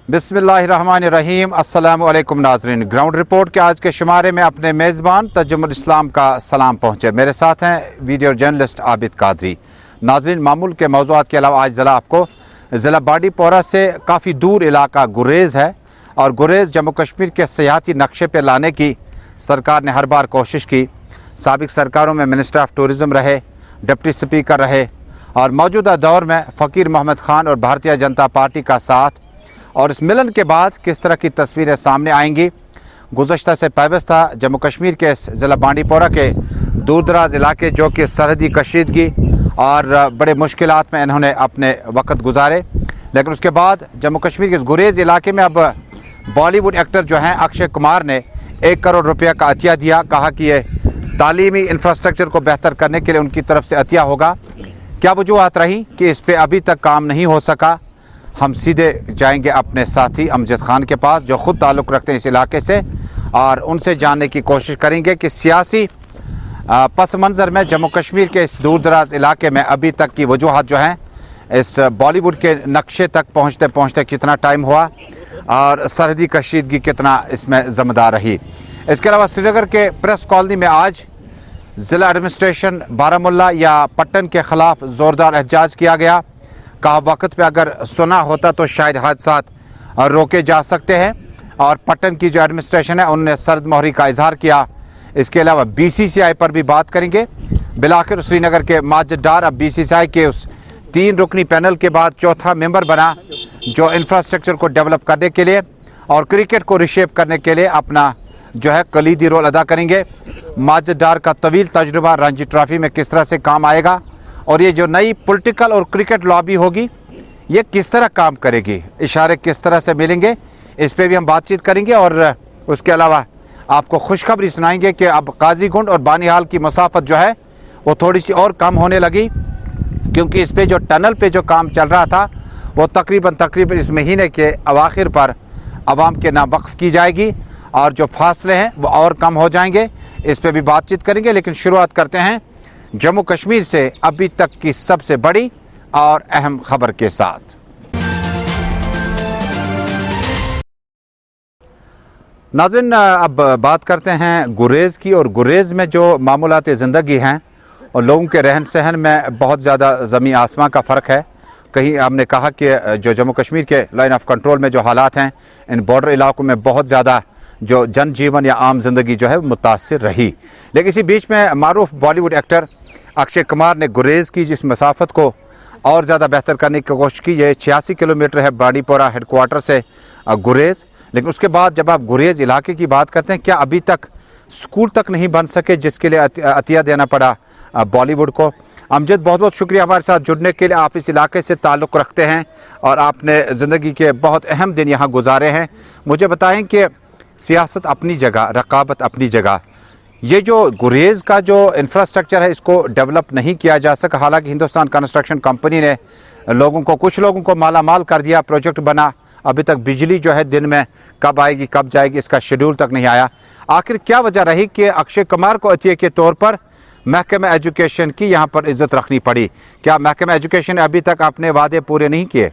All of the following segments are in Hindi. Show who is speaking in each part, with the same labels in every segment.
Speaker 1: बिस्मिल्लाहिर्रहमानिर्रहीम। अस्सलामु अलैकुम नाज़रीन। ग्राउंड रिपोर्ट के आज के शुमारे में अपने मेज़बान तजुमुल इस्लाम का सलाम पहुँचे। मेरे साथ हैं वीडियो जर्नलिस्ट आबिद कादरी। नाज़रीन, मामूल के मौज़ूआत के अलावा आज ज़रा आपको ज़िला बांडीपोरा से काफ़ी दूर इलाका गुरेज़ है और गुरेज़ जम्मू कश्मीर के सियाहती नक्शे पर लाने की सरकार ने हर बार कोशिश की। साबिक़ सरकारों में मिनिस्टर ऑफ टूरिज़म रहे, डिप्टी स्पीकर रहे और मौजूदा दौर में फ़कीर मोहम्मद ख़ान और भारतीय जनता पार्टी का साथ और इस मिलन के बाद किस तरह की तस्वीरें सामने आएंगी। गुज़श्ता से पैबस्ता जम्मू कश्मीर के ज़िला बांडीपोरा के दूर दराज इलाके जो कि सरहदी कशीदगी और बड़े मुश्किलात में इन्होंने अपने वक्त गुजारे, लेकिन उसके बाद जम्मू कश्मीर के इस गुरेज़ इलाके में अब बॉलीवुड एक्टर जो हैं अक्षय कुमार ने 1 करोड़ रुपये का अतिया दिया। कहा कि ये तालीमी इंफ्रास्ट्रक्चर को बेहतर करने के लिए उनकी तरफ से अतिया होगा। क्या वजूहत रही कि इस पर अभी तक काम नहीं हो सका? हम सीधे जाएंगे अपने साथी अमजद खान के पास जो ख़ुद ताल्लुक़ रखते हैं इस इलाके से और उनसे जानने की कोशिश करेंगे कि सियासी पस मंज़र में जम्मू कश्मीर के इस दूर दराज इलाके में अभी तक की वजूहत जो हैं इस बॉलीवुड के नक्शे तक पहुँचते पहुँचते कितना टाइम हुआ और सरहदी कशीदगी कितना इसमें ज़मदार रही। इसके अलावा श्रीनगर के प्रेस कॉलोनी में आज ज़िला एडमिनिस्ट्रेशन बारामुल्ला या पट्टन के ख़िलाफ़ ज़ोरदार एहतजाज किया गया। कहा वक्त पे अगर सुना होता तो शायद हादसा रोके जा सकते हैं और पट्टन की जो एडमिनिस्ट्रेशन है उन्होंने सर्द मोहरी का इजहार किया। इसके अलावा BCCI पर भी बात करेंगे। बिलाखिर श्रीनगर के माजिद डार अब BCCI के उस 3 रुकनी पैनल के बाद चौथा मेंबर बना जो इंफ्रास्ट्रक्चर को डेवलप करने के लिए और क्रिकेट को रिशेप करने के लिए अपना जो है कलीदी रोल अदा करेंगे। माजिद डार का तवील तजुर्बा रणजी ट्रॉफी में किस तरह से काम आएगा और ये जो नई पॉलिटिकल और क्रिकेट लॉबी होगी ये किस तरह काम करेगी, इशारे किस तरह से मिलेंगे, इस पे भी हम बातचीत करेंगे। और उसके अलावा आपको खुशखबरी सुनाएंगे कि अब काजीगुंड और बानिहाल की मसाफत जो है वो थोड़ी सी और कम होने लगी, क्योंकि इस पे जो टनल पे जो काम चल रहा था वो तकरीबन इस महीने के अवाखिर पर आवाम के नाम वक्फ की जाएगी और जो फासले हैं वो और कम हो जाएंगे। इस पे भी बातचीत करेंगे, लेकिन शुरुआत करते हैं जम्मू कश्मीर से अभी तक की सबसे बड़ी और अहम खबर के साथ। नाज़रीन, अब बात करते हैं गुरेज़ की और गुरेज़ में जो मामूलात ज़िंदगी हैं और लोगों के रहन सहन में बहुत ज़्यादा ज़मीन आसमां का फ़र्क है। कहीं हमने कहा कि जो जम्मू कश्मीर के लाइन ऑफ कंट्रोल में जो हालात हैं इन बॉर्डर इलाकों में बहुत ज़्यादा जो जनजीवन या आम जिंदगी जो है मुतासिर रही, लेकिन इसी बीच में मारूफ बॉलीवुड एक्टर अक्षय कुमार ने गुरेज़ की जिस मसाफत को और ज़्यादा बेहतर करने की कोशिश की। ये 86 किलोमीटर है बांडीपोरा हेडक्वार्टर से गुरेज़, लेकिन उसके बाद जब आप गुरेज़ इलाके की बात करते हैं, क्या अभी तक स्कूल तक नहीं बन सके जिसके लिए अतिया देना पड़ा बॉलीवुड को। अमजद, बहुत बहुत शुक्रिया हमारे साथ जुड़ने के लिए। आप इस इलाके से ताल्लुक़ रखते हैं और आपने ज़िंदगी के बहुत अहम दिन यहाँ गुजारे हैं। मुझे बताएं कि सियासत अपनी जगह, रकाबत अपनी जगह, ये जो गुरेज़ का जो इंफ्रास्ट्रक्चर है इसको डेवलप नहीं किया जा सका। हालांकि हिंदुस्तान कंस्ट्रक्शन कंपनी ने कुछ लोगों को माला माल कर दिया, प्रोजेक्ट बना, अभी तक बिजली जो है दिन में कब आएगी कब जाएगी इसका शेड्यूल तक नहीं आया। आखिर क्या वजह रही कि अक्षय कुमार को अतिये के तौर पर महकमा एजुकेशन की यहाँ पर इज्जत रखनी पड़ी? क्या महकमा एजुकेशन ने अभी तक अपने वादे पूरे नहीं किए?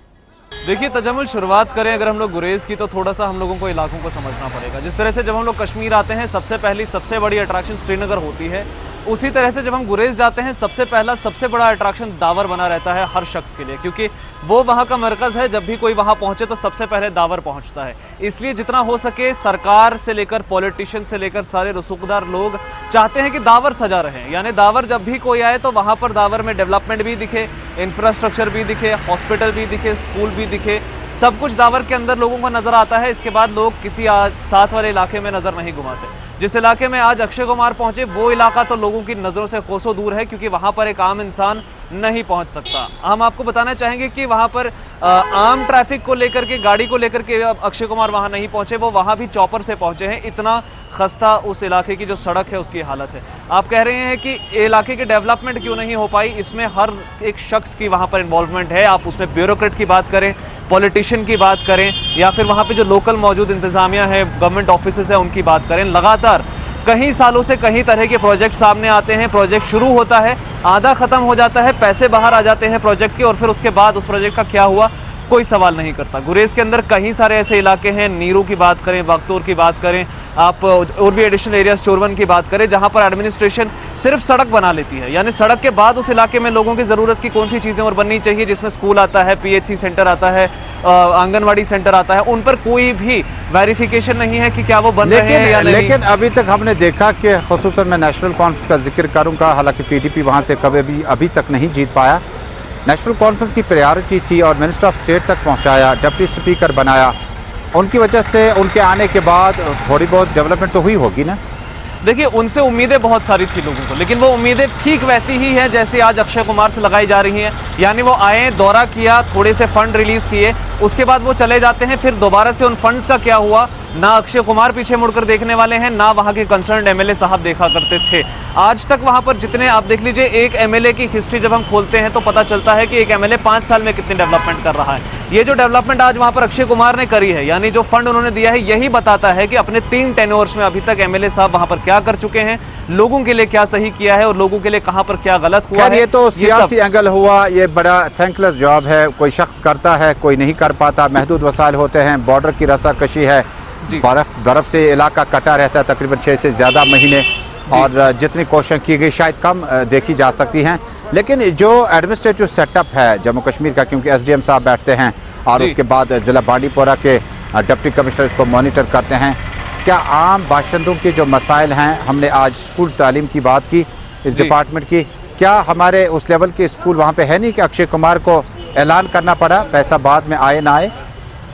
Speaker 2: देखिए तजम्मुल, शुरुआत करें अगर हम लोग गुरेज़ की तो थोड़ा सा हम लोगों को इलाकों को समझना पड़ेगा। जिस तरह से जब हम लोग कश्मीर आते हैं सबसे पहली सबसे बड़ी अट्रैक्शन श्रीनगर होती है, उसी तरह से जब हम गुरेज़ जाते हैं सबसे पहला सबसे बड़ा अट्रैक्शन दावर बना रहता है हर शख्स के लिए, क्योंकि वो वहाँ का मरकज़ है। जब भी कोई वहाँ पहुँचे तो सबसे पहले दावर पहुँचता है। इसलिए जितना हो सके सरकार से लेकर पॉलिटिशियन से लेकर सारे रसूखदार लोग चाहते हैं कि दावर सजा रहे, यानी दावर जब भी कोई आए तो वहाँ पर दावर में डेवलपमेंट भी दिखे, इंफ्रास्ट्रक्चर भी दिखे, हॉस्पिटल भी दिखे, स्कूल भी दिखे, सब कुछ दावर के अंदर लोगों को नजर आता है। इसके बाद लोग किसी साथ वाले इलाके में नजर नहीं घुमाते। जिस इलाके में आज अक्षय कुमार पहुंचे वो इलाका तो लोगों की नजरों से कोसों दूर है, क्योंकि वहां पर एक आम इंसान नहीं पहुंच सकता। हम आपको बताना चाहेंगे कि वहां पर आम ट्रैफिक को लेकर के, गाड़ी को लेकर के अक्षय कुमार वहां नहीं पहुंचे, वो वहां भी चॉपर से पहुंचे हैं। इतना खस्ता उस इलाके की जो सड़क है उसकी हालत है। आप कह रहे हैं कि इलाके की डेवलपमेंट क्यों नहीं हो पाई, इसमें हर एक शख्स की वहां पर इन्वॉल्वमेंट है। आप उसमें ब्यूरोक्रेट की बात करें, पॉलिटिशियन की बात करें, या फिर वहां पे जो लोकल मौजूद इंतजामिया है, गवर्नमेंट ऑफिसेज है, उनकी बात करें, लगातार कई सालों से कई तरह के प्रोजेक्ट सामने आते हैं। प्रोजेक्ट शुरू होता है, आधा खत्म हो जाता है, पैसे बाहर आ जाते हैं प्रोजेक्ट के, और फिर उसके बाद उस प्रोजेक्ट का क्या हुआ कोई सवाल नहीं करता। गुरेज के अंदर कई सारे ऐसे इलाके हैं, नीरू की बात करें, वक्तौर की बात करें, आप और भी एडिशनल एरियाज चोरवन की बात करें, जहां पर एडमिनिस्ट्रेशन सिर्फ सड़क बना लेती है। यानी सड़क के बाद उस इलाके में लोगों की ज़रूरत की कौन सी चीज़ें और बननी चाहिए, जिसमें स्कूल आता है, PHC सेंटर आता है, आंगनवाड़ी सेंटर आता है, उन पर कोई भी वेरिफिकेशन नहीं है कि क्या वो बन रहे हैं या नहीं।
Speaker 1: लेकिन अभी तक हमने देखा कि खुसूसन मैं नेशनल कॉन्फ्रेंस का जिक्र करूंगा, हालांकि PDP वहां से कभी भी अभी तक नहीं जीत पाया। नेशनल कॉन्फ्रेंस की प्रायोरिटी थी और मिनिस्टर ऑफ स्टेट तक पहुंचाया, डिप्टी स्पीकर बनाया। उनकी वजह से उनके आने के बाद थोड़ी बहुत डेवलपमेंट तो हुई होगी ना।
Speaker 2: देखिए, उनसे उम्मीदें बहुत सारी थी लोगों को, लेकिन वो उम्मीदें ठीक वैसी ही हैं जैसे आज अक्षय कुमार से लगाई जा रही हैं। यानी वो आए, दौरा किया, थोड़े से फंड रिलीज किए, उसके बाद वो चले जाते हैं। फिर दोबारा से उन फंड्स का क्या हुआ, ना अक्षय कुमार पीछे मुड़कर देखने वाले हैं, ना वहां के कंसर्न MLA साहब देखा करते थे। आज तक वहां पर जितने आप देख लीजिए, एक MLA की हिस्ट्री जब हम खोलते हैं तो पता चलता है कि एक MLA 5 साल में कितनी डेवलपमेंट कर रहा है। ये जो डेवलपमेंट आज वहां पर अक्षय कुमार ने करी है, यानी जो फंड उन्होंने दिया है, यही बताता है कि अपने 3 टेन्योर्स में अभी तक MLA साहब वहां पर क्या कर चुके हैं, लोगों के लिए क्या सही किया है और लोगों के लिए कहां पर क्या गलत हुआ है।
Speaker 1: ये तो सियासी एंगल हुआ, ये बड़ा थैंकलेस जॉब है। कोई शख्स करता है, कोई नहीं कर पाता, महदूद वसाइल होते हैं, बॉर्डर की रस्साकशी है, बर्फ से इलाका कटा रहता है तकरीबन 6 से ज़्यादा महीने, और जितनी कोशिश की गई शायद कम देखी जा सकती हैं। लेकिन जो एडमिनिस्ट्रेटिव सेटअप है जम्मू कश्मीर का, क्योंकि SDM साहब बैठते हैं और उसके बाद ज़िला बांडीपोरा के डिप्टी कमिश्नर इसको मॉनिटर करते हैं, क्या आम बाशिंदों के जो मसाइल हैं, हमने आज स्कूल तालीम की बात की इस डिपार्टमेंट की, क्या हमारे उस लेवल के स्कूल वहाँ पे है नहीं कि अक्षय कुमार को ऐलान करना पड़ा, पैसा बाद में आए ना आए?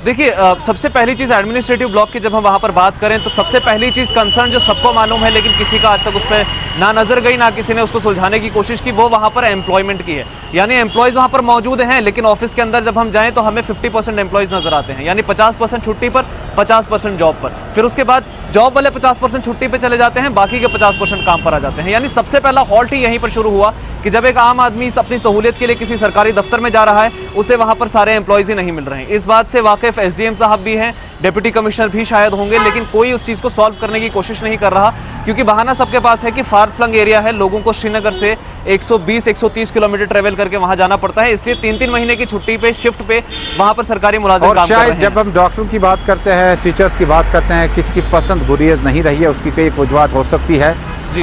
Speaker 2: देखिए, सबसे पहली चीज़ एडमिनिस्ट्रेटिव ब्लॉक की जब हम वहाँ पर बात करें तो सबसे पहली चीज़ कंसर्न जो सबको मालूम है लेकिन किसी का आज तक उस पर ना नज़र गई, ना किसी ने उसको सुलझाने की कोशिश की, वो वहाँ पर एम्प्लॉयमेंट की है। यानी एम्प्लॉयज़ वहाँ पर मौजूद हैं, लेकिन ऑफिस के अंदर जब हम जाएँ तो हमें 50% एम्प्लॉयज़ नजर आते हैं, यानी 50% छुट्टी पर, 50% जॉब पर। फिर उसके बाद जॉब वाले 50% छुट्टी पर चले जाते हैं, बाकी के 50% काम पर आ जाते हैं। यानी सबसे पहला हॉल्ट ही यहीं पर शुरू हुआ कि जब एक आम आदमी अपनी सहूलियत के लिए किसी सरकारी दफ्तर में जा रहा है, उसे वहाँ पर सारे एम्प्लॉयज़ ही नहीं मिल रहे हैं। इस बात से वाकिफ SDM साहब भी हैं, डिप्टी कमिश्नर भी शायद होंगे, लेकिन कोई उस चीज़ को सॉल्व करने की कोशिश नहीं कर रहा, क्योंकि बहाना सबके पास है कि फार फ्लंग एरिया है, लोगों को श्रीनगर से 120-130 किलोमीटर ट्रेवल करके वहां जाना पड़ता है, इसलिए 3-3 महीने की छुट्टी पे, शिफ्ट पे वहां पर सरकारी मुलाजिम काम कर रहे हैं।
Speaker 1: जब हम डॉक्टरों की बात करते हैं, टीचर्स की बात करते हैं, किसी की पसंद गुरेज नहीं रही है, उसकी कई वजूहत हो सकती है।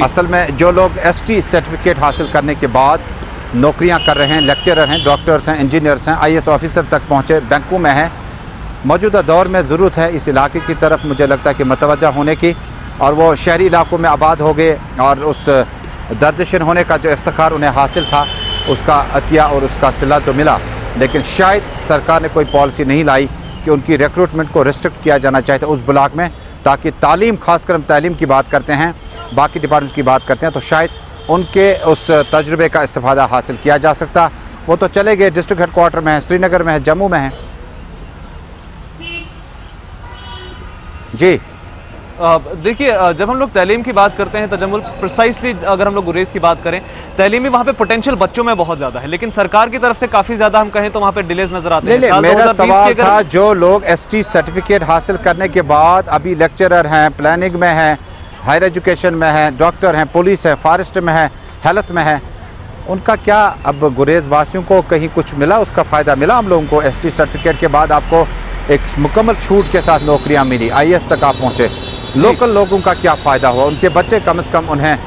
Speaker 1: असल में जो लोग ST सर्टिफिकेट हासिल करने के बाद नौकरियां कर रहे हैं, लेक्चरर हैं, डॉक्टर्स हैं, इंजीनियर्स हैं, IAS ऑफिसर तक पहुंचे, बैंकों में हैं, मौजूदा दौर में ज़रूरत है इस इलाके की तरफ मुझे लगता है कि मतवज्जा होने की, और वो शहरी इलाकों में आबाद हो गए और उस दर्दशिन होने का जो इफ्तिखार उन्हें हासिल था उसका अतिया और उसका सिला तो मिला। लेकिन शायद सरकार ने कोई पॉलिसी नहीं लाई कि उनकी रिक्रूटमेंट को रिस्ट्रिक्ट किया जाना चाहिए उस ब्लॉक में, ताकि तालीम, खासकर हम तालीम की बात करते हैं, बाकी डिपार्टमेंट की बात करते हैं, तो शायद उनके उस तजुर्बे का इस्तेफादा हासिल किया जा सकता। वो तो चले गए, डिस्ट्रिक्ट हेडक्वार्टर में है, श्रीनगर में है, जम्मू में है। जी
Speaker 2: देखिए, जब हम लोग तालीम की बात करते हैं तजम्मुल, प्रिसाइसली अगर हम लोग गुरेज की बात करें, तालीमी वहाँ पे पोटेंशियल बच्चों में बहुत ज़्यादा है, लेकिन सरकार की तरफ से काफ़ी ज़्यादा हम कहें तो वहाँ पे डिलेज नजर आते हैं।
Speaker 1: मेरा सवाल था, जो लोग ST सर्टिफिकेट हासिल करने के बाद अभी लेक्चरर हैं, प्लानिंग में हैं, हायर एजुकेशन में हैं, डॉक्टर हैं, पुलिस है, फॉरेस्ट में है, हेल्थ में है, उनका क्या अब गुरेज वासियों को कहीं कुछ मिला, उसका फ़ायदा मिला? हम लोगों को ST सर्टिफिकेट के बाद आपको एक मुकम्मल छूट के साथ नौकरियां मिली, IAS तक आप पहुंचे, लोकल लोगों का क्या फ़ायदा हुआ? उनके बच्चे कम से कम उन्हें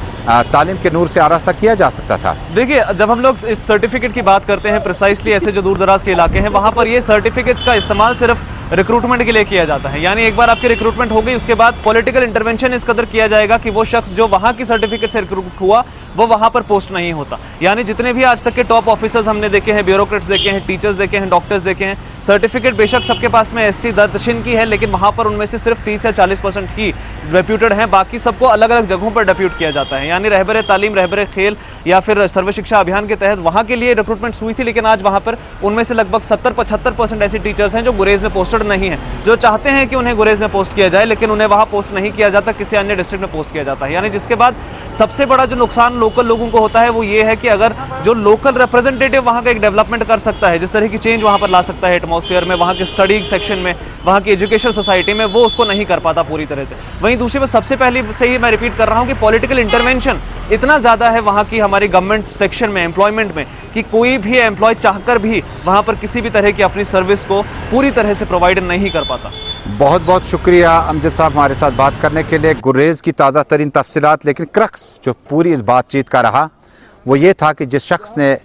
Speaker 1: तालीम के नूर से आरास्ता किया जा सकता था।
Speaker 2: देखिए, जब हम लोग इस सर्टिफिकेट की बात करते हैं, प्रिसाइसली ऐसे जो दूर दराज के इलाके हैं, वहाँ पर ये सर्टिफिकेट्स का इस्तेमाल सिर्फ रिक्रूटमेंट के लिए किया जाता है। यानी एक बार आपकी रिक्रूटमेंट हो गई, उसके बाद पॉलिटिकल इंटरवेंशन इस कदर किया जाएगा कि वो शख्स जो वहाँ की सर्टिफिकेट से रिक्रूट हुआ वो वहाँ पर पोस्ट नहीं होता। यानी जितने भी आज तक के टॉप ऑफिसर्स हमने देखे हैं, ब्यूरोक्रेट्स देखे हैं, टीचर्स देखे हैं, डॉक्टर्स देखे हैं, सर्टिफिकेट बेशक सबके पास में ST दर्दशिन की है, लेकिन वहाँ पर उनमें से सिर्फ 30 या 40% ही डेप्यूटेड हैं, बाकी सबको अलग अलग जगहों पर डेप्यूट किया जाता है। यानी रहबर तालीम, रहबर खेल या फिर सर्व शिक्षा अभियान के तहत वहाँ के लिए रिक्रूटमेंट हुई थी, लेकिन आज वहाँ पर उनमें से लगभग 70-75% ऐसे टीचर्स हैं जो गुरेज में पोस्टेड नहीं है, जो चाहते हैं कि उन्हें गुरेज में पोस्ट किया जाए, लेकिन उन्हें वहाँ पोस्ट नहीं किया जाता, किसी अन्य डिस्ट्रिक्ट में पोस्ट किया जाता है। यानी जिसके बाद सबसे बड़ा जो नुकसान लोकल लोगों को होता है वो ये है कि अगर जो लोकल रिप्रेजेंटेटिव वहाँ का एक डेवलपमेंट कर सकता है, जिस तरह की चेंज वहाँ पर ला सकता है एटमॉस्फेयर में, वहाँ के स्टडी सेक्शन में, वहाँ की एजुकेशन सोसाइटी में, वो उसको नहीं कर पाता पूरी तरह से। वहीं दूसरी बात, सबसे पहले से ही मैं रिपीट कर रहा हूँ कि पॉलिटिकल इंटरवेंशन कंपटीशन इतना ज़्यादा है वहाँ की हमारी गवर्नमेंट सेक्शन में, एम्प्लॉयमेंट में, कि कोई भी एम्प्लॉय चाहकर भी वहाँ पर किसी भी तरह की अपनी सर्विस को पूरी तरह से प्रोवाइड नहीं कर पाता।
Speaker 1: बहुत बहुत शुक्रिया अमजद साहब हमारे साथ बात करने के लिए। गुरेज की ताज़ा तरीन तफसीलात, लेकिन क्रक्स जो पूरी इस बातचीत का रहा वो ये था कि जिस शख्स ने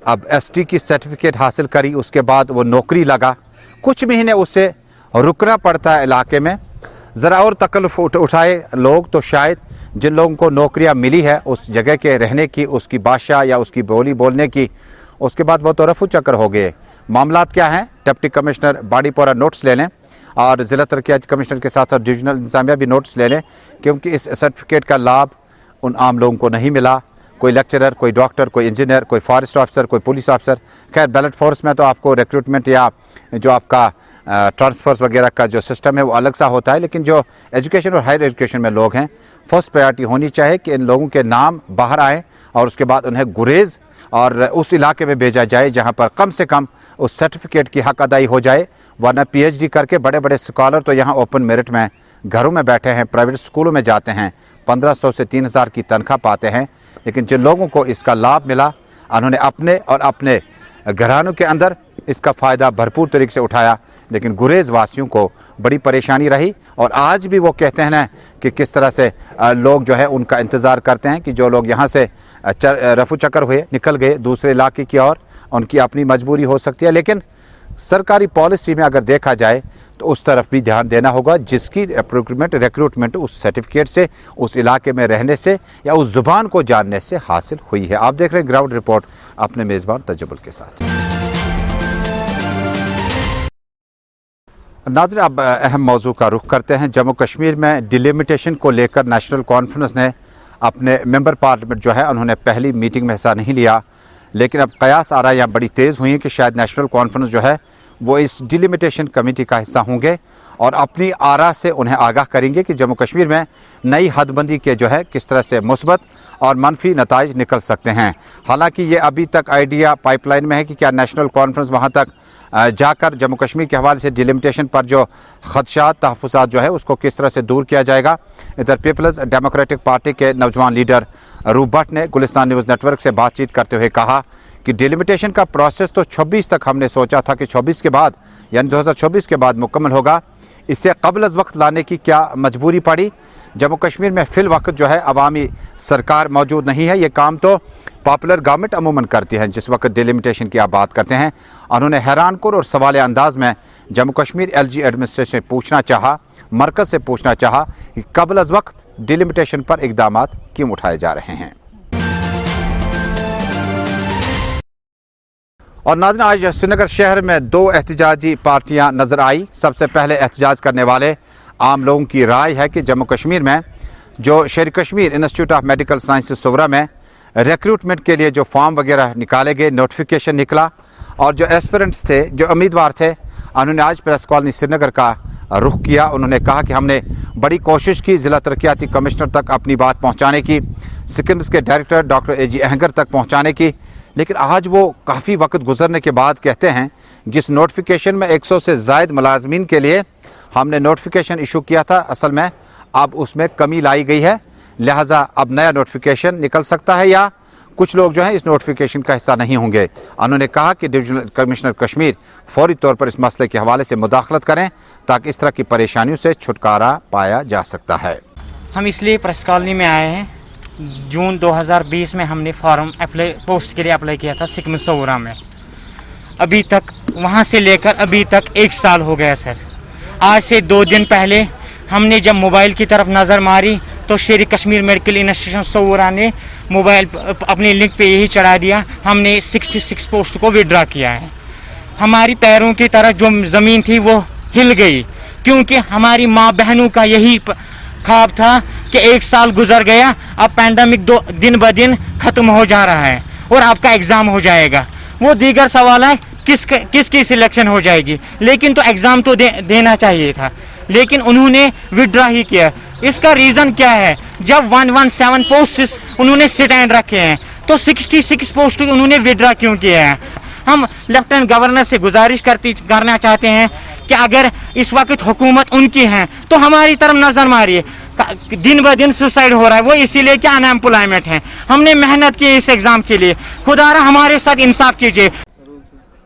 Speaker 1: अब ST की सर्टिफिकेट हासिल करी, उसके बाद वो नौकरी लगा, कुछ महीने उससे रुकना पड़ता है इलाके में, ज़रा और तकल्फ उठाए लोग तो शायद जिन लोगों को नौकरियां मिली है उस जगह के रहने की, उसकी भाषा या उसकी बोली बोलने की, उसके बाद वो तो रफू चक्कर हो गए। मामलात क्या हैं, डिप्टी कमिश्नर बाड़ीपोरा नोट्स ले लें और ज़िला तरक्याती कमिश्नर के साथ साथ डिविजनल इंतजामिया भी नोट्स ले लें, क्योंकि इस सर्टिफिकेट का लाभ उन आम लोगों को नहीं मिला। कोई लेक्चरर, कोई डॉक्टर, कोई इंजीनियर, कोई फॉरेस्ट ऑफिसर, कोई पुलिस ऑफिसर। खैर बैलेट फोर्स में तो आपको रिक्रूटमेंट या जो आपका ट्रांसफर्स वगैरह का जो सिस्टम है वो अलग सा होता है, लेकिन जो एजुकेशन और हायर एजुकेशन में लोग हैं, फर्स्ट प्रायोरिटी होनी चाहिए कि इन लोगों के नाम बाहर आए और उसके बाद उन्हें गुरेज और उस इलाके में भेजा जाए जहाँ पर कम से कम उस सर्टिफिकेट की हक अदाई हो जाए। वरना PhD करके बड़े बड़े स्कॉलर तो यहाँ ओपन मेरिट में घरों में बैठे हैं, प्राइवेट स्कूलों में जाते हैं, 1500 से 3000 की तनख्वाह पाते हैं, लेकिन जिन लोगों को इसका लाभ मिला उन्होंने अपने और अपने घरानों के अंदर इसका फ़ायदा भरपूर तरीके से उठाया, लेकिन गुरेज वासियों को बड़ी परेशानी रही। और आज भी वो कहते हैं ना कि किस तरह से लोग जो है उनका इंतज़ार करते हैं कि जो लोग यहाँ से रफू चक्कर हुए निकल गए दूसरे इलाके की ओर, उनकी अपनी मजबूरी हो सकती है, लेकिन सरकारी पॉलिसी में अगर देखा जाए तो उस तरफ भी ध्यान देना होगा जिसकी रिक्रूटमेंट उस सर्टिफिकेट से, उस इलाके में रहने से या उस जुबान को जानने से हासिल हुई है। आप देख रहे हैं ग्राउंड रिपोर्ट अपने मेज़बान तजुबुल के साथ। नाज़रीन, अब अहम मौजू का रुख करते हैं। जम्मू कश्मीर में डिलिमिटेशन को लेकर नेशनल कॉन्फ्रेंस ने अपने मेंबर पार्लियामेंट जो है उन्होंने पहली मीटिंग में हिस्सा नहीं लिया, लेकिन अब कयास आ रहा है यहाँ बड़ी तेज़ हुई है कि शायद नेशनल कॉन्फ्रेंस जो है वो इस डिलिमिटेशन कमेटी का हिस्सा होंगे और अपनी आरा से उन्हें आगाह करेंगे कि जम्मू कश्मीर में नई हदबंदी के जो है किस तरह से मुस्बत और मनफी नताइज निकल सकते हैं। हालांकि ये अभी तक आइडिया पाइपलाइन में है कि क्या नेशनल कॉन्फ्रेंस वहाँ तक जाकर जम्मू कश्मीर के हवाले से डिलिमिटेशन पर जो खदशात तहफ़्फ़ुज़ात जो है उसको किस तरह से दूर किया जाएगा। इधर पीपल्स डेमोक्रेटिक पार्टी के नौजवान लीडर रूप भट्ट ने गुलिस्तान न्यूज़ नेटवर्क से बातचीत करते हुए कहा कि डिलिमिटेशन का प्रोसेस तो 26 तक हमने सोचा था कि 24 के बाद यानी 2024 के बाद मुकम्मल होगा, इससे कबल अज़ वक्त लाने की क्या मजबूरी पड़ी। जम्मू कश्मीर में फ़िल वक्त जो है अवामी सरकार मौजूद नहीं है, ये काम तो पॉपुलर गवर्नमेंट अमूमन करती है जिस वक्त डिलिमिटेशन की आप बात करते हैं। उन्होंने हैरानकुर और सवाल अंदाज में जम्मू कश्मीर LG एडमिनिस्ट्रेशन से पूछना चाहा, मरकज़ से पूछना चाहा कि कबल अज़ वक्त डिलिमिटेशन पर इक़दाम क्यों उठाए जा रहे हैं। और नाज़रीन, आज श्रीनगर शहर में 2 एहतजाजी पार्टियां नज़र आई। सबसे पहले एहतजाज करने वाले आम लोगों की राय है कि जम्मू कश्मीर में जो Sher Kashmir institute of medical sciences Soura में रिक्रूटमेंट के लिए जो फॉर्म वगैरह निकाले गए, नोटिफिकेशन निकला और जो एस्पिरेंट्स थे, जो उम्मीदवार थे, उन्होंने आज प्रेस कॉलोनी श्रीनगर का रुख किया। उन्होंने कहा कि हमने बड़ी कोशिश की ज़िला तरक्याती कमिश्नर तक अपनी बात पहुँचाने की, सिकिम्स के डायरेक्टर डॉक्टर AG अहंगर तक पहुँचाने की, लेकिन आज वो काफ़ी वक्त गुजरने के बाद कहते हैं जिस नोटिफिकेशन में 100 से ज़ायद मुलाजमीन के लिए हमने नोटिफिकेशन इशू किया था, असल में अब उसमें कमी लाई गई है, लिहाजा अब नया नोटिफिकेशन निकल सकता है या कुछ लोग जो हैं इस नोटिफिकेशन का हिस्सा नहीं होंगे। उन्होंने कहा कि डिविजनल कमिश्नर कश्मीर फौरी तौर पर इस मसले के हवाले से मुदाखलत करें ताकि इस तरह की परेशानियों से छुटकारा पाया जा सकता है।
Speaker 3: हम इसलिए प्रेस कॉलोनी में आए हैं, जून 2020 में हमने फॉर्म पोस्ट के लिए अप्लाई किया था सिक्किम सोगरा में। अभी तक वहाँ से लेकर अभी तक 1 साल हो गया सर। आज से 2 दिन पहले हमने जब मोबाइल की तरफ नज़र मारी तो शेर कश्मीर मेडिकल इंस्टीट्यूशन सोगरा ने मोबाइल अपने लिंक पे यही चढ़ा दिया, हमने 66 पोस्ट को विड्रा किया है। हमारी पैरों की तरफ जो ज़मीन थी वो हिल गई, क्योंकि हमारी माँ बहनों का यही ख्वाब था कि 1 साल गुजर गया, अब पैंडेमिक दिन ब दिन ख़त्म हो जा रहा है और आपका एग्ज़ाम हो जाएगा। वो दीगर सवाल है किसकी सिलेक्शन हो जाएगी, लेकिन तो एग्ज़ाम तो देना चाहिए था, लेकिन उन्होंने विड्रा ही किया। इसका रीज़न क्या है? जब 117 पोस्ट उन्होंने स्टैंड रखे हैं तो 66 पोस्ट उन्होंने विड्रा क्यों किया है? हम लेफ्टिनेंट गवर्नर से गुजारिश करना चाहते हैं कि अगर इस वक्त हुकूमत उनकी है तो हमारी तरफ नजर मारिए। दिन ब दिन सुसाइड हो रहा है, वो इसीलिए कि अनएम्प्लॉयमेंट है। हमने मेहनत की इस एग्जाम के लिए, खुदारा हमारे साथ इंसाफ कीजिए।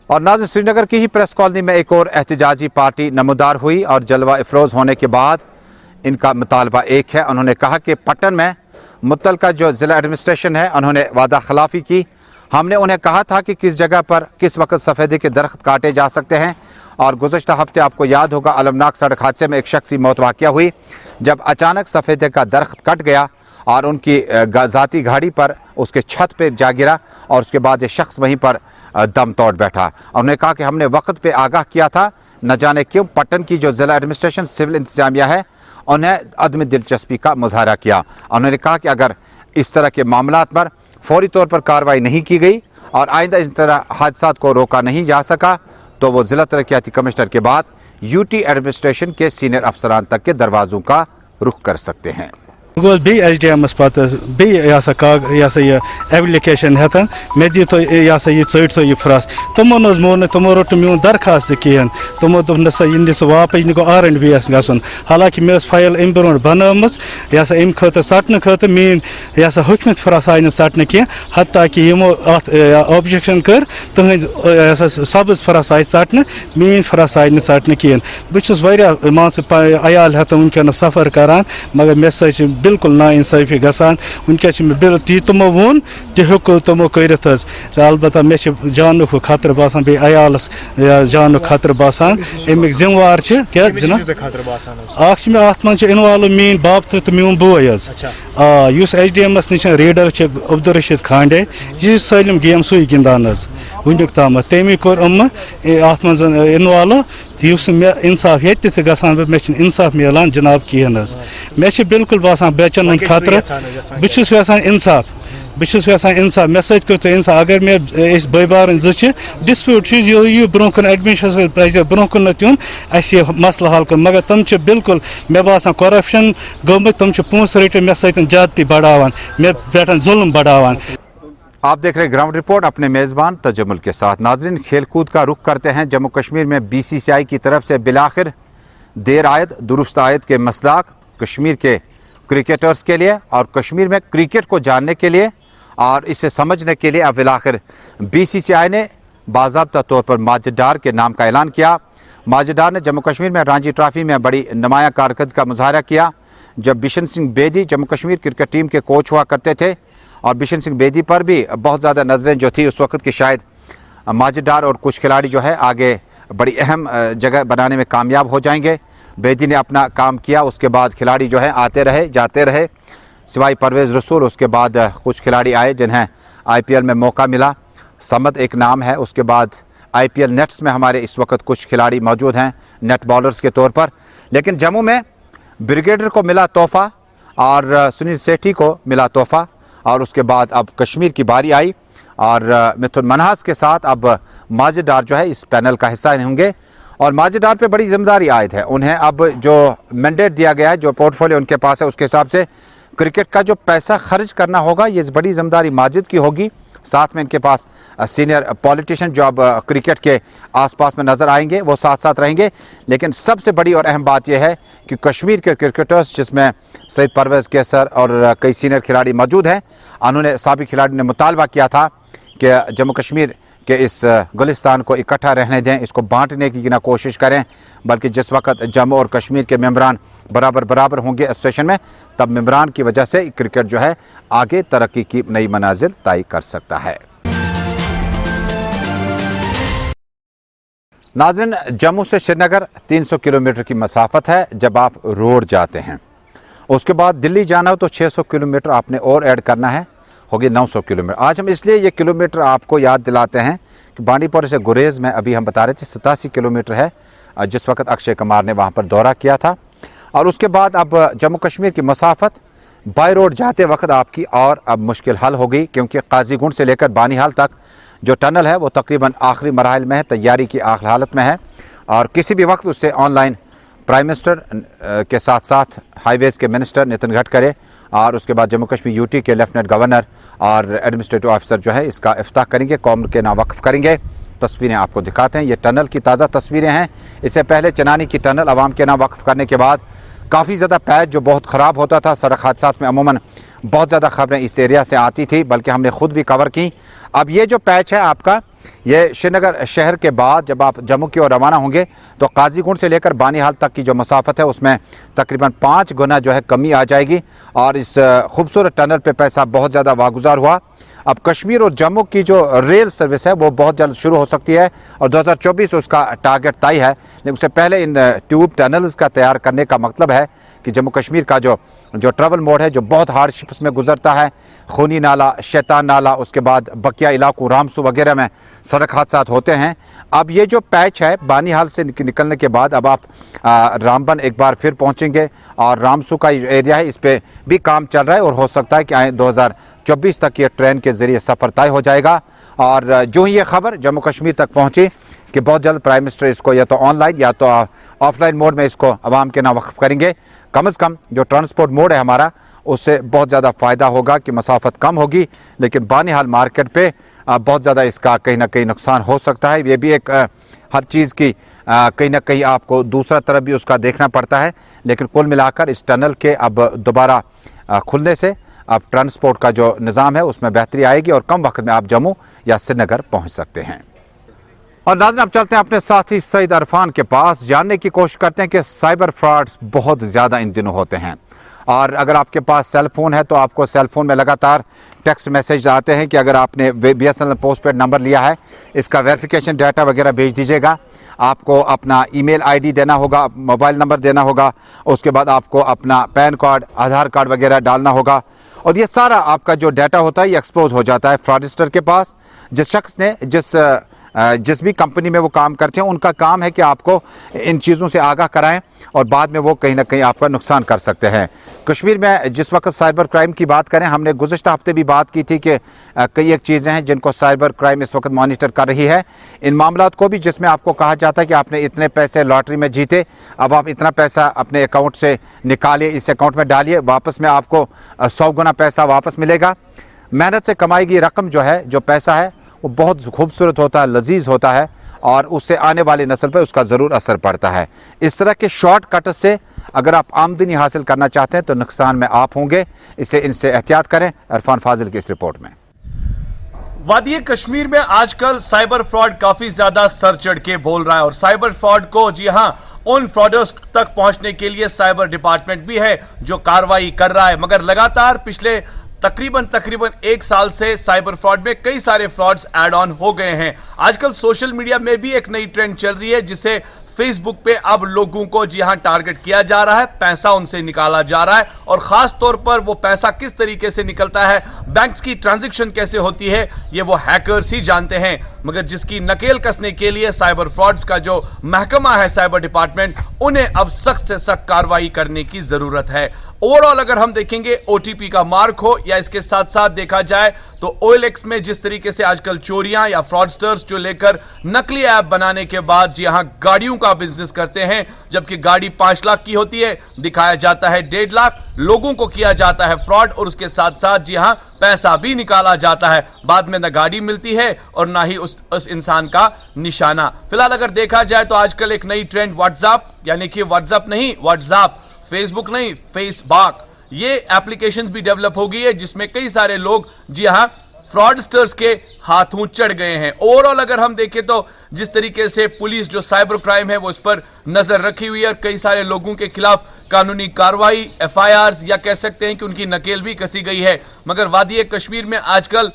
Speaker 1: और नाज़रीन, श्रीनगर की ही प्रेस कॉलोनी में एक और एहतजाजी पार्टी नमूदार हुई और जलवा अफरोज होने के बाद इनका मुतालबा एक है। उन्होंने कहा कि पट्टन में मुतलका जो ज़िला एडमिनिस्ट्रेशन है उन्होंने वादा खिलाफी की। हमने उन्हें कहा था कि किस जगह पर किस वक्त सफ़ेदे के दरख्त काटे जा सकते हैं। और गुज़श्ता हफ्ते आपको याद होगा अलमनाक सड़क हादसे में एक शख्स की मौत वाक़या हुई जब अचानक सफ़ेदे का दरख्त कट गया और उनकी ज़ाती गाड़ी पर उसके छत पर जा गिरा और उसके बाद ये शख्स वहीं पर दम तोड़ बैठा। उन्होंने कहा कि हमने वक्त पे आगाह किया था, न जाने क्यों पट्टन की जो ज़िला एडमिनिस्ट्रेशन सिविल इंतजामिया है उन्हें अदम दिलचस्पी का मुजाहरा किया। उन्होंने कहा कि अगर इस तरह के मामलात पर फौरी तौर पर कार्रवाई नहीं की गई और आइंदा इस तरह हादसात को रोका नहीं जा सका तो वो ज़िला तरक्याती कमिश्नर के बाद यूटी एडमिनिस्ट्रेशन के सीनियर अफसरान तक के दरवाज़ों का रुख कर सकते हैं।
Speaker 4: HDM ये एप्लिकेशन हेतन मे दी तो यह चट तो यह फ्रस तमो नज मोन तमो रोट मोन दरखास्त कहें तमो दोप ना इन वापस नो R&B गन। हालांकि मे फाइल अम ब्रो बन यह अम खत सटन खत मीन यह हुकमत फ्रस आय सटन कह हत्ता कि यमो ऑब्जेक्शन कर तुहद सब्ज फ्रस आय सटन मीन फ्रस आय सटन कहें। बहुत मान अयाल हेतन वनकन सफ़र करान मगर मे सह बिल्कुल नाइंसाफी गसान। वनकस बिल ती तमो वोन तह हेको तमो करत अलबत्ता मे जान खतर बासान बे अयालस जान खतर बासान अमिक जिम्मेवार क्या जनाब अत मन इन्वॉल्व मीन बाप तो मोन बोय उस HDM's नश रीडर अब्दुल रशीद खांडे यह सलम गेम सू गिंदान वनुक तम तमी कोर अत मन इन्वॉल्व मे इंसाफ ये गसान मे इंसाफ मिलान जनाब कहें मे बिल्कुल बासान बचन खतर बहुत इंसाफ मे सत इंसाफ अगर मे बे बार डिस्प्यूट यह ब्रोह एडमिशन पे ब्रोह तुन मसल हल कर मगर तम बिल्कुल मे बासान करप्शन गमत तम पोस रट मे सत ज्यादती बढ़ावान मे पे जुल्म बढ़ावान।
Speaker 1: आप देख रहे हैं ग्राउंड रिपोर्ट अपने मेज़बान तजम्मुल के साथ। नाजरीन, खेल कूद का रुख करते हैं। जम्मू कश्मीर में BCCI की तरफ से बिलाखिर देर आयद दुरुस्त आयद के मसदाक कश्मीर के क्रिकेटर्स के लिए और कश्मीर में क्रिकेट को जानने के लिए और इसे समझने के लिए अब बिलाखिर BCCI ने बाज़ाब्ता तौर पर माजिद डार के नाम का ऐलान किया। माजिद डार ने जम्मू कश्मीर में रणजी ट्रॉफी में बड़ी नुमाया कारकर्दगी का मुजाहरा किया। जब बिशन सिंह बेदी जम्मू कश्मीर क्रिकेट टीम के कोच हुआ करते थे और बिशन सिंह बेदी पर भी बहुत ज़्यादा नज़रें जो थी उस वक्त की, शायद माजिद डार और कुछ खिलाड़ी जो है आगे बड़ी अहम जगह बनाने में कामयाब हो जाएंगे। बेदी ने अपना काम किया, उसके बाद खिलाड़ी जो है आते रहे जाते रहे, सिवाय परवेज़ रसूल उसके बाद कुछ खिलाड़ी आए जिन्हें IPL में मौका मिला। समद एक नाम है। उसके बाद IPL नेट्स में हमारे इस वक्त कुछ खिलाड़ी मौजूद हैं नेट बॉलर्स के तौर पर। लेकिन जम्मू में ब्रिगेडर को मिला तोहफ़ा और सुनील सेठी को मिला तोहफ़ा और उसके बाद अब कश्मीर की बारी आई और मिथुन मनहास के साथ अब माजिद डार जो है इस पैनल का हिस्सा होंगे और माजिद डार पे बड़ी जिम्मेदारी आयद है। उन्हें अब जो मैंडेट दिया गया है, जो पोर्टफोलियो उनके पास है, उसके हिसाब से क्रिकेट का जो पैसा खर्च करना होगा ये बड़ी जिम्मेदारी माजिद की होगी। साथ में इनके पास सीनियर पॉलिटिशियन जो अब क्रिकेट के आसपास में नज़र आएंगे वो साथ साथ रहेंगे। लेकिन सबसे बड़ी और अहम बात यह है कि कश्मीर के क्रिकेटर्स जिसमें सईद परवेज़ कैसर और कई सीनियर खिलाड़ी मौजूद हैं, उन्होंने साबिक खिलाड़ी ने मुतालबा किया था कि जम्मू कश्मीर के इस गुलिस्तान को इकट्ठा रहने दें, इसको बांटने की ना कोशिश करें, बल्कि जिस वक्त जम्मू और कश्मीर के मेंबरान बराबर होंगे एसोसिएशन में, तब मेंबरान की वजह से क्रिकेट जो है आगे तरक्की की नई मनाजिल तय कर सकता है। नाज़रीन, जम्मू से श्रीनगर 300 किलोमीटर की मसाफत है जब आप रोड जाते हैं। उसके बाद दिल्ली जाना हो तो 600 किलोमीटर आपने और ऐड करना है, होगी 900 किलोमीटर। आज हम इसलिए ये किलोमीटर आपको याद दिलाते हैं कि बांडीपोरा से गुरेज में अभी हम बता रहे थे 87 किलोमीटर है जिस वक्त अक्षय कुमार ने वहाँ पर दौरा किया था। और उसके बाद अब जम्मू कश्मीर की मसाफत बाई रोड जाते वक्त आपकी और अब मुश्किल हल हो गई, क्योंकि काजीगुंड से लेकर बानीहाल तक जो टनल है वो तकरीबन आखिरी मराहल में है, तैयारी की आखिरी हालत में है और किसी भी वक्त उससे ऑनलाइन प्राइम मिनिस्टर के साथ साथ हाईवेज़ के मिनिस्टर नितिन गडकरी और उसके बाद जम्मू कश्मीर यूटी के लेफ्टिनेंट गवर्नर और एडमिनिस्ट्रेटिव ऑफिसर जो है इसका इफ्ताह करेंगे, कौम के नाम वक्फ करेंगे। तस्वीरें आपको दिखाते हैं, ये टनल की ताज़ा तस्वीरें हैं। इससे पहले चनानी की टनल अवाम के नाम वक्फ करने के बाद काफ़ी ज़्यादा पैच जो बहुत ख़राब होता था। सड़क हादसात में अमूमन बहुत ज़्यादा खबरें इस एरिया से आती थी, बल्कि हमने ख़ुद भी कवर की। अब ये जो पैच है आपका, ये श्रीनगर शहर के बाद जब आप जम्मू की ओर रवाना होंगे तो काजीगुंड से लेकर बानीहाल तक की जो मसाफत है उसमें तकरीबन 5 गुना जो है कमी आ जाएगी। और इस खूबसूरत टनल पे पैसा बहुत ज़्यादा वागुजार हुआ। अब कश्मीर और जम्मू की जो रेल सर्विस है वो बहुत जल्द शुरू हो सकती है और 2024 उसका टारगेट तय है। लेकिन उससे पहले इन ट्यूब टनल्स का तैयार करने का मतलब है कि जम्मू कश्मीर का जो ट्रैवल मोड है जो बहुत हार्डशिप्स में गुजरता है, खूनी नाला, शैतान नाला, उसके बाद बकिया इलाकों रामसू वगैरह में सड़क हादसात होते हैं। अब ये जो पैच है बानीहाल से निकलने के बाद अब आप रामबन एक बार फिर पहुंचेंगे और रामसू का जो एरिया है इस पर भी काम चल रहा है और हो सकता है कि 2024 तक ये ट्रेन के ज़रिए सफ़र तय हो जाएगा। और जो ही ये खबर जम्मू कश्मीर तक पहुंची कि बहुत जल्द प्राइम मिनिस्टर इसको या तो ऑनलाइन या तो ऑफलाइन मोड में इसको आवाम के नाम वक्फ करेंगे, कम से कम जो ट्रांसपोर्ट मोड है हमारा उससे बहुत ज़्यादा फ़ायदा होगा कि मसाफत कम होगी। लेकिन बानीहाल मार्केट पे बहुत ज़्यादा इसका कहीं ना कहीं नुकसान हो सकता है। ये भी एक हर चीज़ की कहीं ना कहीं आपको दूसरा तरफ भी उसका देखना पड़ता है। लेकिन कुल मिलाकर इस टनल के अब दोबारा खुलने से अब ट्रांसपोर्ट का जो निज़ाम है उसमें बेहतरी आएगी और कम वक्त में आप जम्मू या श्रीनगर पहुँच सकते हैं। और नाज़रीन अब चलते हैं अपने साथी सईद अरफान के पास, जानने की कोशिश करते हैं कि साइबर फ्रॉड्स बहुत ज़्यादा इन दिनों होते हैं। और अगर आपके पास सेल फ़ोन है तो आपको सेल फ़ोन में लगातार टेक्स्ट मैसेज आते हैं कि अगर आपने BSNL पोस्टपेड नंबर लिया है इसका वेरिफिकेशन डाटा वगैरह भेज दीजिएगा। आपको अपना ईमेल आईडी देना होगा, मोबाइल नंबर देना होगा, उसके बाद आपको अपना पैन कार्ड, आधार कार्ड वगैरह डालना होगा और ये सारा आपका जो डाटा होता है ये एक्सपोज हो जाता है फ्रॉडस्टर के पास। जिस शख्स ने जिस भी कंपनी में वो काम करते हैं उनका काम है कि आपको इन चीज़ों से आगाह कराएं और बाद में वो कहीं ना कहीं आपका नुकसान कर सकते हैं। कश्मीर में जिस वक्त साइबर क्राइम की बात करें, हमने गुज़श्ता हफ्ते भी बात की थी कि कई एक चीज़ें हैं जिनको साइबर क्राइम इस वक्त मॉनिटर कर रही है। इन मामलात को भी जिसमें आपको कहा जाता है कि आपने इतने पैसे लॉटरी में जीते, अब आप इतना पैसा अपने अकाउंट से निकालिए, इस अकाउंट में डालिए, वापस में आपको 100 गुना पैसा वापस मिलेगा। मेहनत से कमाई गई रकम जो है, जो पैसा है वो बहुत खूबसूरत होता है, लजीज होता है और उससे आने वाली नस्ल पर उसका ज़रूर असर पड़ता है। इस तरह के शॉर्टकट से अगर आप आमदनी हासिल करना चाहते हैं तो नुकसान में आप होंगे, इससे इनसे एहतियात करें। इरफान फाजिल की इस रिपोर्ट में।
Speaker 5: वादी कश्मीर में आजकल साइबर फ्रॉड काफी ज्यादा सर चढ़ के बोल रहा है और साइबर फ्रॉड को जी हां उन फ्रॉडर्स तक पहुंचने के लिए साइबर डिपार्टमेंट भी है जो कार्रवाई कर रहा है। मगर लगातार पिछले तकरीबन 1 साल से साइबर फ्रॉड में कई सारे फ्रॉड्स ऐड ऑन हो गए हैं। आजकल सोशल मीडिया में भी एक नई ट्रेंड चल रही है जिसे फेसबुक पे अब लोगों को जी हां टारगेट किया जा रहा है, पैसा उनसे निकाला जा रहा है और खास तौर पर वो पैसा किस तरीके से निकलता है, बैंक्स की ट्रांजैक्शन कैसे होती है, ये वो हैकर्स ही जानते हैं। मगर जिसकी नकेल कसने के लिए साइबर फ्रॉड्स का जो महकमा है साइबर डिपार्टमेंट, उन्हें अब सख्त से सख्त कार्रवाई करने की जरूरत है। ओवरऑल अगर हम देखेंगे OTP का मार्क हो या इसके साथ साथ देखा जाए तो OLX में जिस तरीके से आजकल चोरियां या फ्रॉडस्टर्स जो लेकर नकली ऐप बनाने के बाद जी हां गाड़ियों का बिजनेस करते हैं, जबकि गाड़ी 5 लाख की होती है, दिखाया जाता है 1.5 लाख, लोगों को किया जाता है फ्रॉड और उसके साथ साथ जी हां पैसा भी निकाला जाता है। बाद में न गाड़ी मिलती है और ना ही उस इंसान का निशाना। फिलहाल अगर देखा जाए तो आजकल एक नई ट्रेंड व्हाट्सएप, यानी कि व्हाट्सएप नहीं व्हाट्सएप, फेसबुक नहीं फेसबुक, ये एप्लीकेशंस भी डेवलप हो गई है जिसमें कई सारे लोग जी हां फ्रॉडस्टर्स के हाथों चढ़ गए हैं। ओवरऑल अगर हम देखें तो जिस तरीके से पुलिस जो साइबर क्राइम है वो इस पर नजर रखी हुई है और कई सारे लोगों के खिलाफ कानूनी कार्रवाई, FIRs या कह सकते हैं कि उनकी नकेल भी कसी गई है। मगर वादी कश्मीर में आजकल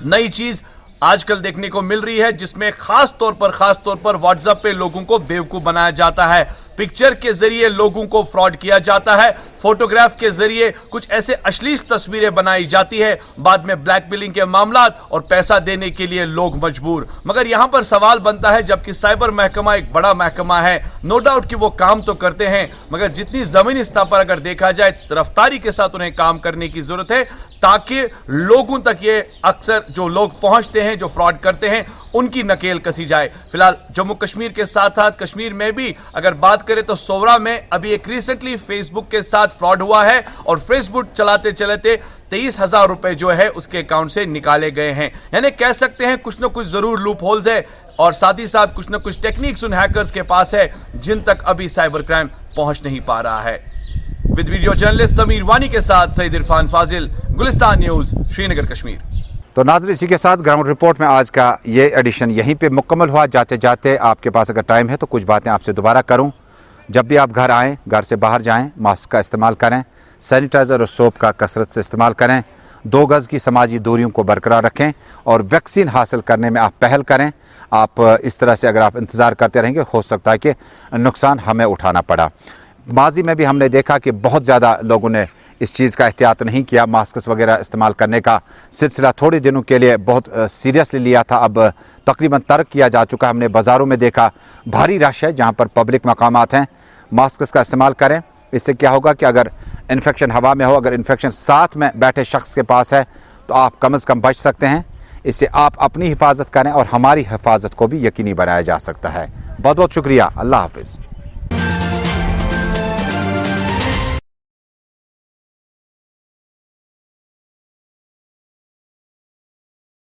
Speaker 5: नई चीज आजकल देखने को मिल रही है जिसमें खास तौर पर व्हाट्सएप पे लोगों को बेवकूफ बनाया जाता है। पिक्चर के जरिए लोगों को फ्रॉड किया जाता है, फोटोग्राफ के जरिए कुछ ऐसे अश्लील तस्वीरें बनाई जाती है, बाद में ब्लैकमेलिंग के मामला और पैसा देने के लिए लोग मजबूर। मगर यहां पर सवाल बनता है, जबकि साइबर महकमा एक बड़ा महकमा है, नो डाउट कि वो काम तो करते हैं, मगर जितनी जमीनी स्तर पर अगर देखा जाए रफ्तारी के साथ उन्हें काम करने की जरूरत है ताकि लोगों तक ये अक्सर जो लोग पहुंचते हैं जो फ्रॉड करते हैं उनकी नकेल कसी जाए। फिलहाल जम्मू कश्मीर के साथ साथ कश्मीर में भी अगर बात करें तो सोवरा में अभी एक रिसेंटली फेसबुक के साथ फ्रॉड हुआ है और फेसबुक चलाते चलाते 23,000 रुपए जो है उसके अकाउंट से निकाले गए हैं। यानी कह सकते हैं कुछ ना कुछ जरूर लूप होल्स है और साथ ही साथ कुछ ना कुछ टेक्निक्स उन हैकर्स के पास है जिन तक अभी साइबर क्राइम पहुंच नहीं पा रहा है। विद वीडियो जर्नलिस्ट समीर वानी के साथ सईद इरफान फाजिल, गुलिस्तान न्यूज, श्रीनगर, कश्मीर।
Speaker 1: तो नाज़रीन, इसी के साथ ग्राउंड रिपोर्ट में आज का ये एडिशन यहीं पे मुकम्मल हुआ। जाते जाते आपके पास अगर टाइम है तो कुछ बातें आपसे दोबारा करूं। जब भी आप घर आएँ, घर से बाहर जाएं, मास्क का इस्तेमाल करें, सैनिटाइज़र और सोप का कसरत से इस्तेमाल करें, 2 गज़ की समाजी दूरियों को बरकरार रखें और वैक्सीन हासिल करने में आप पहल करें। आप इस तरह से अगर आप इंतज़ार करते रहेंगे, हो सकता है कि नुकसान हमें उठाना पड़ा। माजी में भी हमने देखा कि बहुत ज़्यादा लोगों ने इस चीज़ का एहतियात नहीं किया। मास्क वगैरह इस्तेमाल करने का सिलसिला थोड़े दिनों के लिए बहुत सीरियसली लिया था, अब तकरीबन तर्क किया जा चुका है। हमने बाज़ारों में देखा भारी रश है जहाँ पर पब्लिक मकामात हैं। मास्क का इस्तेमाल करें। इससे क्या होगा कि अगर इन्फेक्शन हवा में हो, अगर इन्फेक्शन साथ में बैठे शख्स के पास है तो आप कम से कम बच सकते हैं। इससे आप अपनी हिफाजत करें और हमारी हिफाजत को भी यकीनी बनाया जा सकता है। बहुत बहुत शुक्रिया। अल्लाह हाफिज़।